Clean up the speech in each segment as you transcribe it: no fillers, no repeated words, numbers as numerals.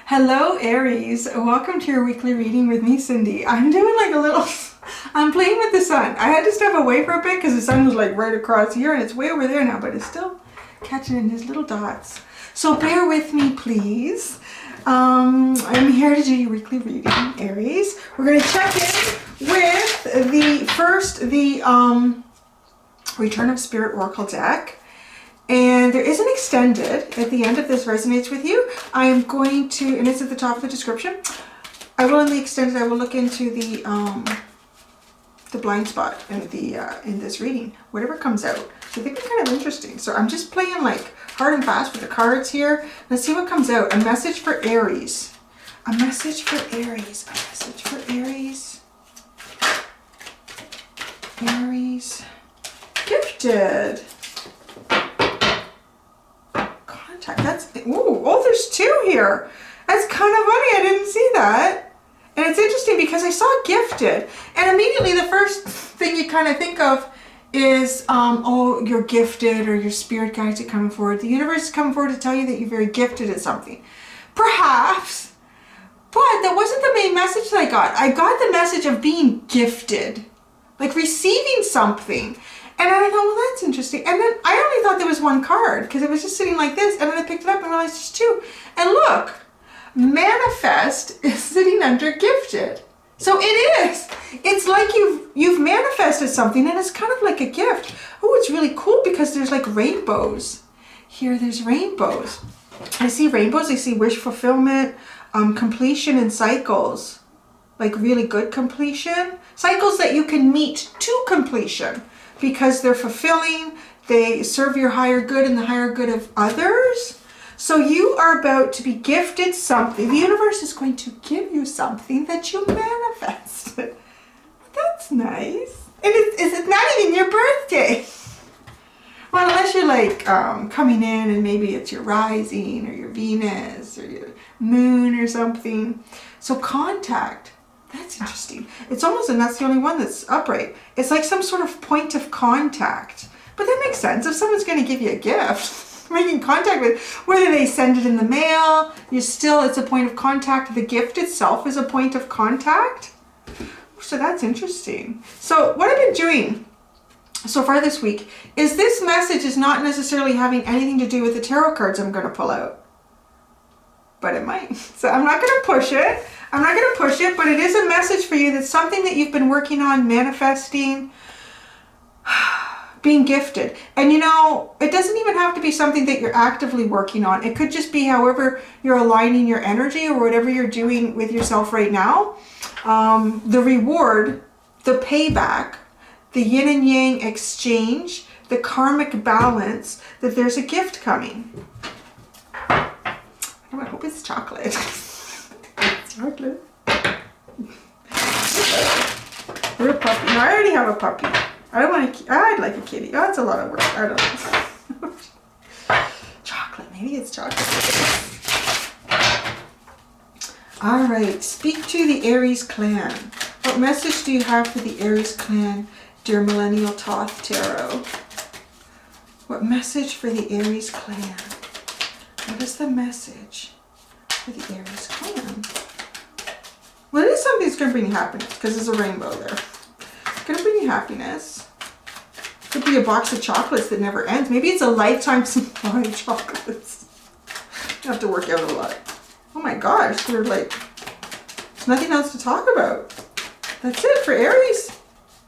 Hello Aries, welcome to your weekly reading with me, Cindy. I'm doing like a little, I'm playing with the sun. I had to step away for a bit because the sun was like right across here and it's way over there now, but it's still catching in his little dots. So bear with me, please. I'm here to do your weekly reading, Aries. We're going to check in with the Return of Spirit Oracle deck. And there is an extended at the end if this resonates with you. I am going to, and it's at the top of the description. I will in the extended, I will look into the blind spot in in this reading, whatever comes out. So I think it's kind of interesting. So I'm just playing like hard and fast with the cards here. Let's see what comes out. A message for Aries. A message for Aries. A message for Aries. Aries. Gifted. That's, ooh, oh, there's two here. That's kind of funny. I didn't see that. And it's interesting because I saw gifted. And immediately the first thing you kind of think of is, oh, you're gifted, or your spirit guides are coming forward. The universe is coming forward to tell you that you're very gifted at something. Perhaps. But that wasn't the main message that I got. I got the message of being gifted. Like receiving something. And I thought, well, that's interesting. And then I only thought there was one card because it was just sitting like this. And then I picked it up and realized there's two. And look, manifest is sitting under gifted. So it is. It's like you've manifested something and it's kind of like a gift. Oh, it's really cool because there's like rainbows. Here, there's rainbows. I see rainbows. I see wish fulfillment, completion and cycles. Like really good completion. Cycles that you can meet to completion. Because they're fulfilling, they serve your higher good and the higher good of others. So you are about to be gifted something. The universe is going to give you something that you manifested. That's nice. And it's not even your birthday. Well, unless you're like coming in and maybe it's your rising or your Venus or your moon or something. So contact. That's interesting. It's almost, and that's the only one that's upright. It's like some sort of point of contact. But that makes sense. If someone's going to give you a gift, making contact with, whether they send it in the mail, it's a point of contact. The gift itself is a point of contact. So that's interesting. So what I've been doing so far this week is this message is not necessarily having anything to do with the tarot cards I'm going to pull out. But it might. So I'm not going to push it. I'm not going to push it, but it is a message for you. That's something that you've been working on, manifesting, being gifted. And you know, it doesn't even have to be something that you're actively working on. It could just be however you're aligning your energy or whatever you're doing with yourself right now. The reward, the payback, the yin and yang exchange, the karmic balance, that there's a gift coming. Oh, I hope it's chocolate. Chocolate. We're a puppy. No, I already have a puppy. I don't want to. I'd like a kitty. Oh, that's a lot of work. I don't know. Chocolate. Maybe it's chocolate. All right. Speak to the Aries clan. What message do you have for the Aries clan, dear Millennial Thoth Tarot? What message for the Aries clan? What is the message for the Aries clan? Well, it is something that's going to bring you happiness because there's a rainbow there. It's going to bring you happiness. It could be a box of chocolates that never ends. Maybe it's a lifetime supply of chocolates. You have to work out a lot. Oh my gosh, they're like, there's nothing else to talk about. That's it for Aries.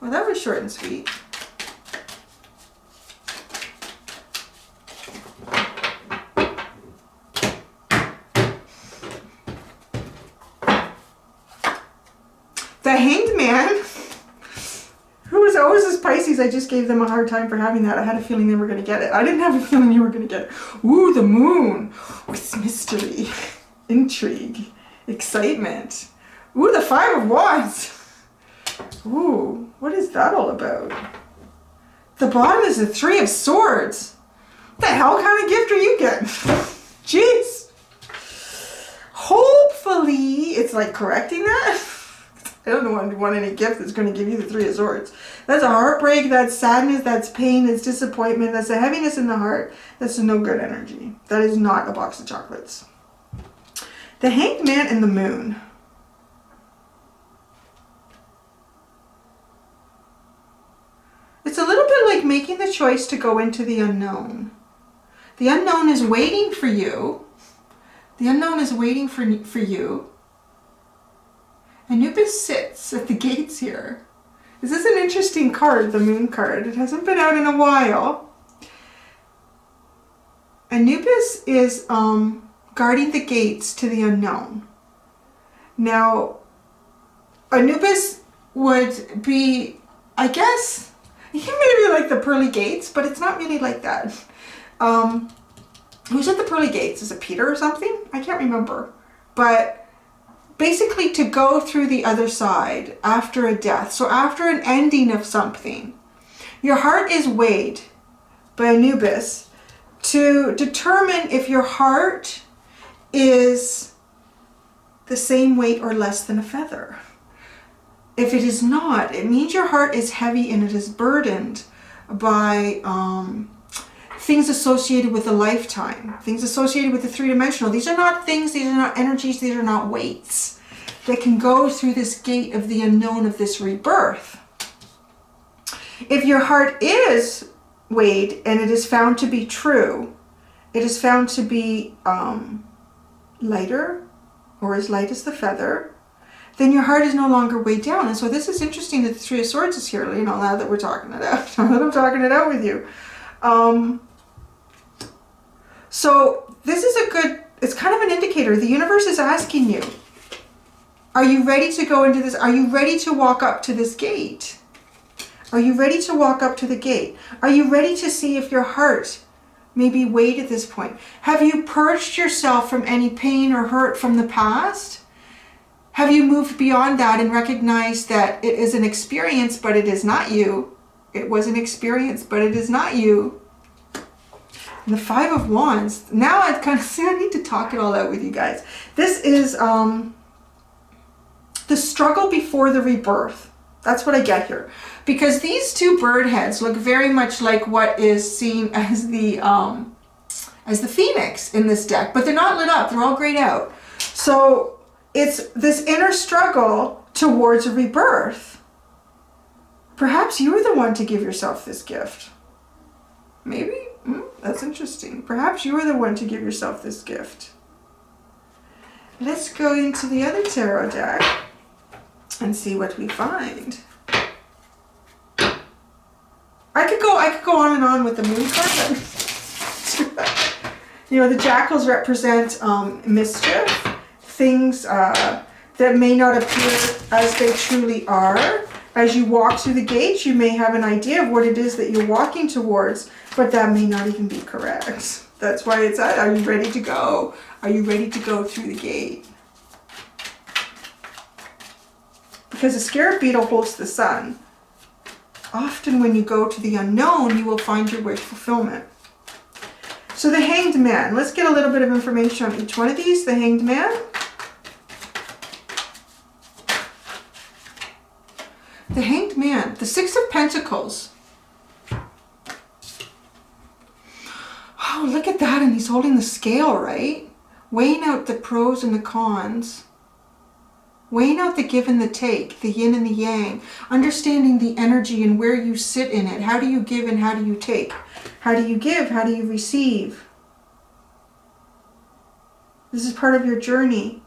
Well, that was short and sweet. The Hanged Man, who was always this Pisces, I just gave them a hard time for having that. I had a feeling they were going to get it. I didn't have a feeling you were going to get it. Ooh, the Moon. With mystery, intrigue, excitement. Ooh, the Five of Wands. Ooh, what is that all about? The bottom is the Three of Swords. What the hell kind of gift are you getting? Jeez. Hopefully, it's like correcting that. I don't want any gift that's going to give you the Three of Swords. That's a heartbreak, that's sadness, that's pain, that's disappointment, that's a heaviness in the heart. That's a no good energy. That is not a box of chocolates. The Hanged Man and the Moon. It's a little bit like making the choice to go into the unknown. The unknown is waiting for you. The unknown is waiting for you. Anubis sits at the gates here. This is an interesting card, the Moon card. It hasn't been out in a while. Anubis is guarding the gates to the unknown. Now, Anubis would be, I guess, maybe like the pearly gates, but it's not really like that. Who's at the pearly gates? Is it Peter or something? I can't remember. But basically to go through the other side after a death. So after an ending of something, your heart is weighed by Anubis to determine if your heart is the same weight or less than a feather. If it is not, it means your heart is heavy and it is burdened by things associated with a lifetime, things associated with the three-dimensional. These are not things, these are not energies, these are not weights that can go through this gate of the unknown of this rebirth. If your heart is weighed and it is found to be true, it is found to be lighter or as light as the feather, then your heart is no longer weighed down. And so this is interesting that the Three of Swords is here, you know, now that we're talking it out, now that I'm talking it out with you. So this is a good, it's kind of an indicator. The universe is asking you, are you ready to go into this? Are you ready to walk up to this gate? Are you ready to walk up to the gate? Are you ready to see if your heart may be weighed at this point? Have you purged yourself from any pain or hurt from the past? Have you moved beyond that and recognized that it is an experience, but it is not you? It was an experience, but it is not you. And the Five of Wands. Now I kind of see I need to talk it all out with you guys. This is the struggle before the rebirth. That's what I get here. Because these two bird heads look very much like what is seen as the phoenix in this deck, but they're not lit up. They're all grayed out. So it's this inner struggle towards a rebirth. Perhaps you were the one to give yourself this gift. Maybe? That's interesting. Perhaps you were the one to give yourself this gift. Let's go into the other tarot deck and see what we find. I could go on and on with the Moon card. You know, the jackals represent mischief, things that may not appear as they truly are. As you walk through the gates, you may have an idea of what it is that you're walking towards, but that may not even be correct. That's why it's at, are you ready to go? Are you ready to go through the gate? Because the scarab beetle holds the sun. Often when you go to the unknown, you will find your wish fulfillment. So the Hanged Man. Let's get a little bit of information on each one of these. The Hanged Man. The Hanged Man. The Six of Pentacles. Oh, look at that. And he's holding the scale, right? Weighing out the pros and the cons. Weighing out the give and the take, the yin and the yang, understanding the energy and where you sit in it. How do you give and how do you take? How do you give? How do you receive? This is part of your journey.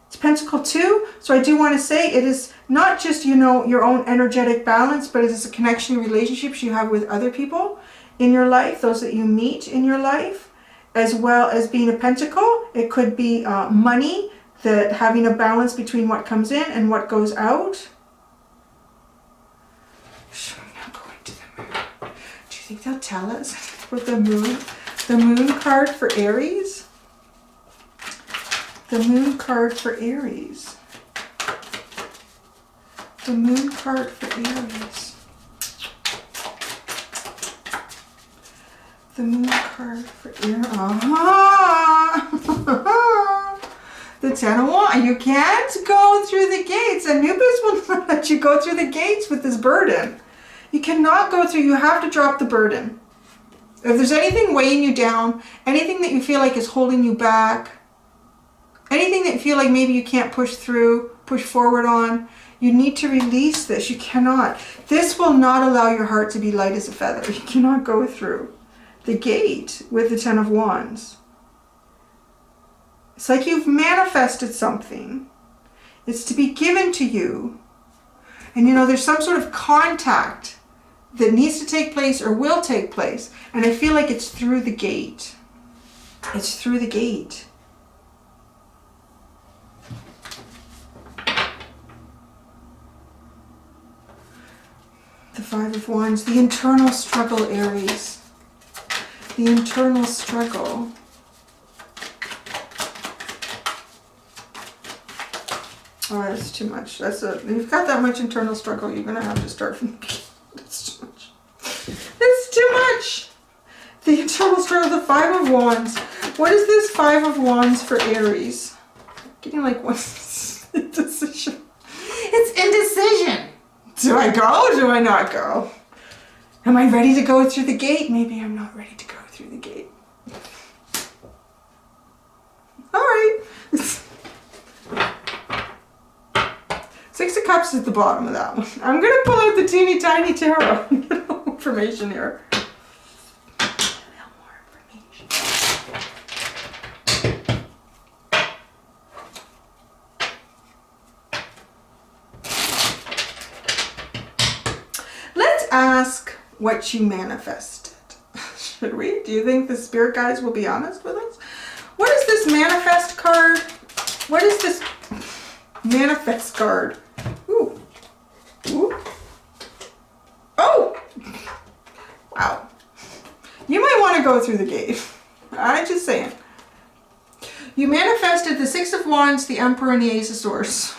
It's Pentacle 2, so I do want to say it is not just, you know, your own energetic balance, but it is a connection and relationships you have with other people in your life, those that you meet in your life, as well as being a pentacle. It could be money, that having a balance between what comes in and what goes out. I'm not going to the moon. Do you think they'll tell us what the moon card for Aries? The moon card for Aries. The moon card for Aries. The moon card for Aries. The Ten of Wands. You can't go through the gates. Anubis will not let you go through the gates with this burden. You cannot go through. You have to drop the burden. If there's anything weighing you down, anything that you feel like is holding you back, Anything that you feel like maybe you can't push through, push forward on, you need to release this. You cannot. This will not allow your heart to be light as a feather. You cannot go through the gate with the Ten of Wands. It's like you've manifested something. It's to be given to you. And you know, there's some sort of contact that needs to take place or will take place. And I feel like it's through the gate. It's through the gate. The Five of Wands, the internal struggle, Aries. The internal struggle. Oh, that's too much. You've got that much internal struggle, you're gonna have to start from the beginning. That's too much. That's too much. The internal struggle, the Five of Wands. What is this Five of Wands for Aries? Getting like what's indecision? It's indecision. Do I go or do I not go? Am I ready to go through the gate? Maybe I'm not ready to go through the gate. All right. Six of Cups is the bottom of that one. I'm going to pull out the teeny tiny tarot and get more information here. Ask what you manifested. Should we? Do you think the spirit guides will be honest with us? What is this manifest card? What is this manifest card? Ooh. Ooh. Oh! Wow. You might want to go through the gate. I'm just saying. You manifested the Six of Wands, the Emperor, and the Ace of Swords.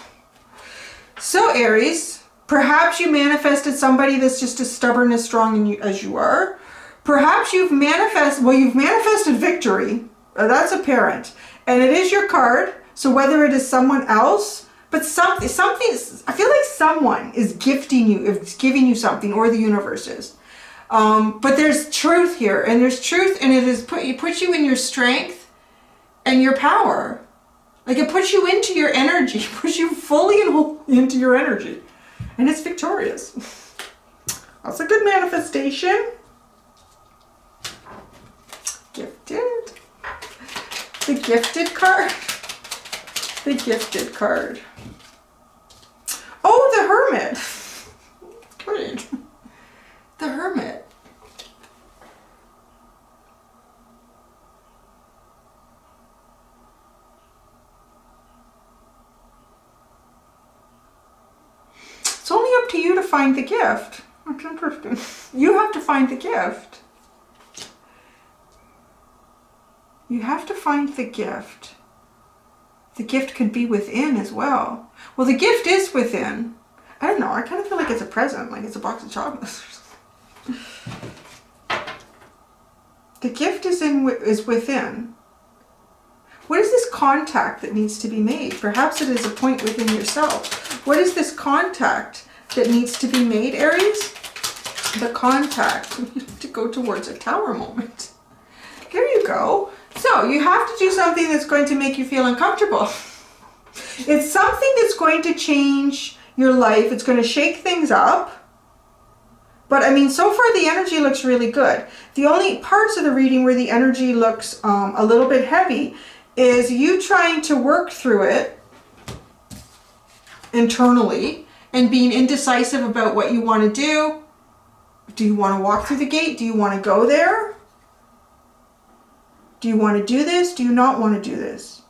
So, Aries, perhaps you manifested somebody that's just as stubborn, as strong as you are. Perhaps you've manifested victory. That's apparent. And it is your card. So whether it is someone else, but something, I feel like someone is gifting you, is giving you something, or the universe is. But there's truth here, and there's truth, and it puts you in your strength and your power. Like it puts you into your energy, puts you fully into your energy. And it's victorious. That's a good manifestation. Gifted. The gifted card. The gifted card. Oh, the Hermit. Good. The Hermit. It's only up to you to find the gift. That's interesting. You have to find the gift. You have to find the gift. The gift could be within as well. Well, the gift is within. I don't know. I kind of feel like it's a present, like it's a box of chocolates. The gift is within. What is this contact that needs to be made? Perhaps it is a point within yourself. What is this contact that needs to be made, Aries? The contact. You have to go towards a tower moment. There you go. So you have to do something that's going to make you feel uncomfortable. It's something that's going to change your life. It's going to shake things up. But I mean, so far the energy looks really good. The only parts of the reading where the energy looks a little bit heavy is you trying to work through it internally and being indecisive about what you want to do. Do you want to walk through the gate? Do you want to go there? Do you want to do this? Do you not want to do this?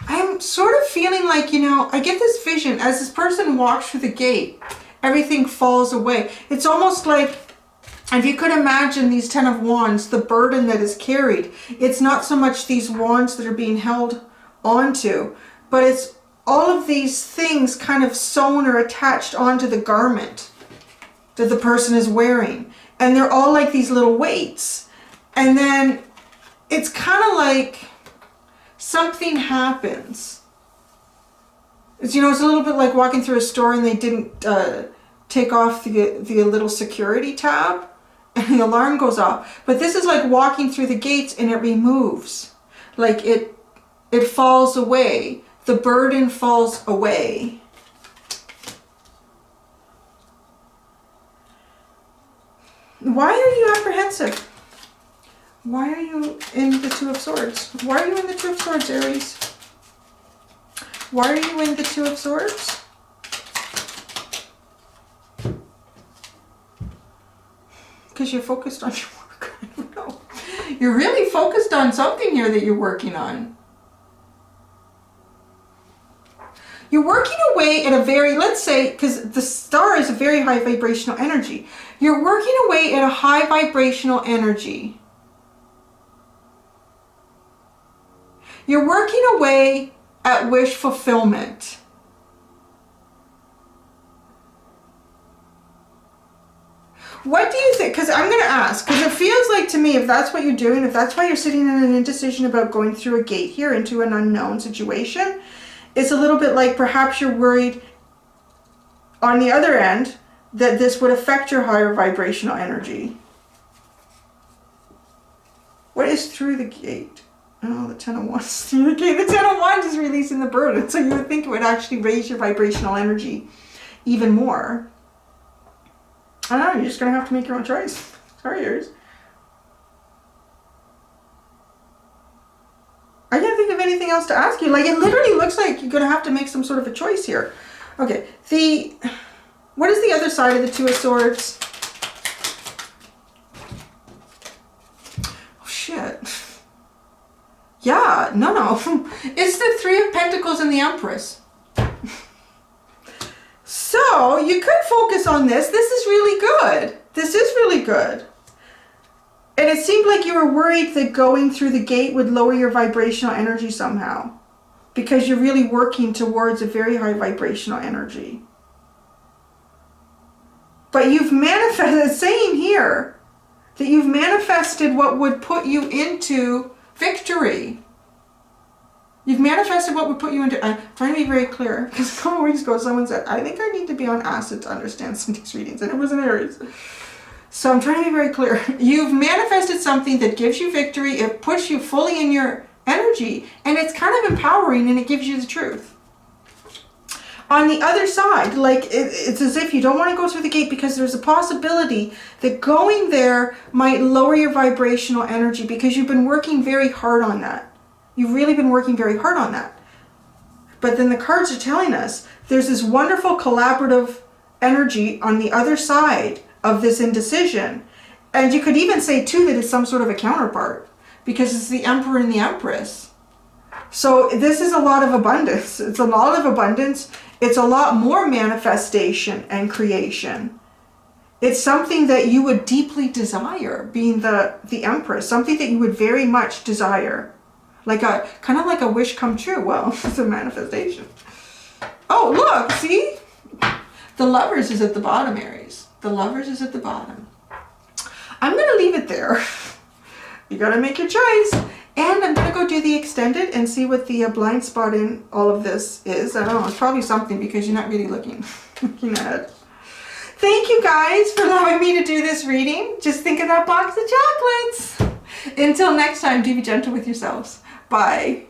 I'm sort of feeling like, you know, I get this vision as this person walks through the gate, everything falls away. It's almost like, if you could imagine these Ten of Wands, the burden that is carried, it's not so much these wands that are being held onto, but it's all of these things kind of sewn or attached onto the garment that the person is wearing. And they're all like these little weights. And then it's kind of like something happens. It's, you know, it's a little bit like walking through a store and they didn't take off the little security tab and the alarm goes off. But this is like walking through the gates and it removes. Like it it falls away. The burden falls away. Why are you apprehensive? Why are you in the Two of Swords? Why are you in the Two of Swords, Aries? Why are you in the Two of Swords? Because you're focused on your work. I don't know. You're really focused on something here that you're working on. You're working away at a very, let's say, because the star is a very high vibrational energy. You're working away at a high vibrational energy. You're working away at wish fulfillment. What do you think? Because I'm going to ask, because it feels like to me, if that's what you're doing, if that's why you're sitting in an indecision about going through a gate here into an unknown situation, it's a little bit like perhaps you're worried on the other end that this would affect your higher vibrational energy. What is through the gate? Oh, the Ten of Wands through the gate. The Ten of Wands is releasing the burden. So you would think it would actually raise your vibrational energy even more. I don't know, you're just going to have to make your own choice. Sorry, yours. I can't think of anything else to ask you. Like, it literally looks like you're going to have to make some sort of a choice here. Okay, what is the other side of the Two of Swords? Oh, shit. Yeah, no. It's the Three of Pentacles and the Empress. So, you could focus on this. This is really good. This is really good. And it seemed like you were worried that going through the gate would lower your vibrational energy somehow. Because you're really working towards a very high vibrational energy. But you've manifested, it's saying here, that you've manifested what would put you into victory. You've manifested what would put you into... I'm trying to be very clear, because a couple weeks ago someone said, I think I need to be on acid to understand some of these readings, and it was an Aries. So I'm trying to be very clear. You've manifested something that gives you victory, it puts you fully in your energy, and it's kind of empowering, and it gives you the truth. On the other side, like, it's as if you don't want to go through the gate because there's a possibility that going there might lower your vibrational energy because you've been working very hard on that. You've really been working very hard on that. But then the cards are telling us there's this wonderful collaborative energy on the other side of this indecision. And you could even say too that it's some sort of a counterpart because it's the Emperor and the Empress. So this is a lot of abundance. It's a lot of abundance. It's a lot more manifestation and creation. It's something that you would deeply desire, being the Empress, something that you would very much desire. Like a, kind of like a wish come true. Well, it's a manifestation. Oh, look, see? The Lovers is at the bottom, Aries. The Lovers is at the bottom. I'm going to leave it there. You got to make your choice. And I'm going to go do the extended and see what the blind spot in all of this is. I don't know. It's probably something because you're not really looking ahead. Thank you guys for allowing me to do this reading. Just think of that box of chocolates. Until next time, do be gentle with yourselves. Bye.